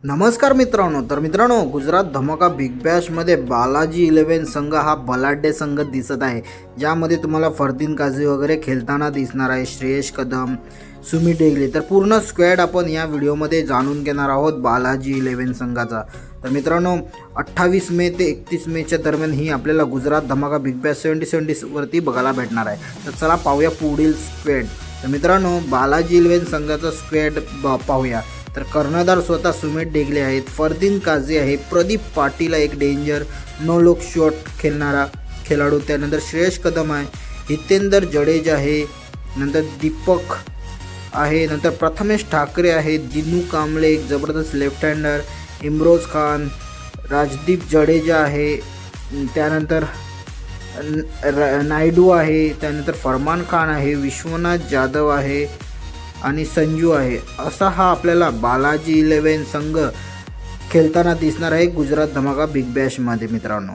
नमस्कार मित्रांनो, गुजरात धमाका बिग बॅशमध्ये बालाजी 11 संघ हा बलाढ्य संघ दिसत आहे, ज्यामध्ये तुम्हाला फरदीन काझी वगैरे खेळताना दिसणार आहे, श्रेयस कदम, सुमित डेगले. तर पूर्ण स्क्वॅड आपण या व्हिडिओमध्ये जाणून घेणार आहोत बालाजी 11 संघाचा. तर मित्रांनो, 28 मे ते 31 मेच्या दरम्यान ही आपल्याला गुजरात धमाका बिग बॅश 70 वरती बघायला भेटणार आहे. तर चला पाहूया पुढील स्क्वॅड. तर मित्रांनो, बालाजी 11 संघाचा स्क्वॅड पाहूया. तर कर्णधार स्वतः सुमित डेगले आहेत, फरदीन काझी आहे, प्रदीप पाटील एक डेंजर नो लुक शॉट खेळणारा खेळाडू, त्यानंतर श्रेयस कदम आहे, हितेंद्र जडेजा आहे, नंतर दीपक आहे, नंतर प्रथमेश ठाकरे आहे, दिनू कांबळे एक जबरदस्त लेफ्ट हँडर, इम्रोज खान, राजदीप जडेजा आहे, त्यानंतर नायडू आहे, त्यानंतर फरमान खान आहे, विश्वनाथ जाधव आहे आणि संजू आहे. असा हा आपल्याला बालाजी 11 संघ खेळताना दिसणार आहे गुजरात धमाका बिग बॅशमध्ये मित्रांनो.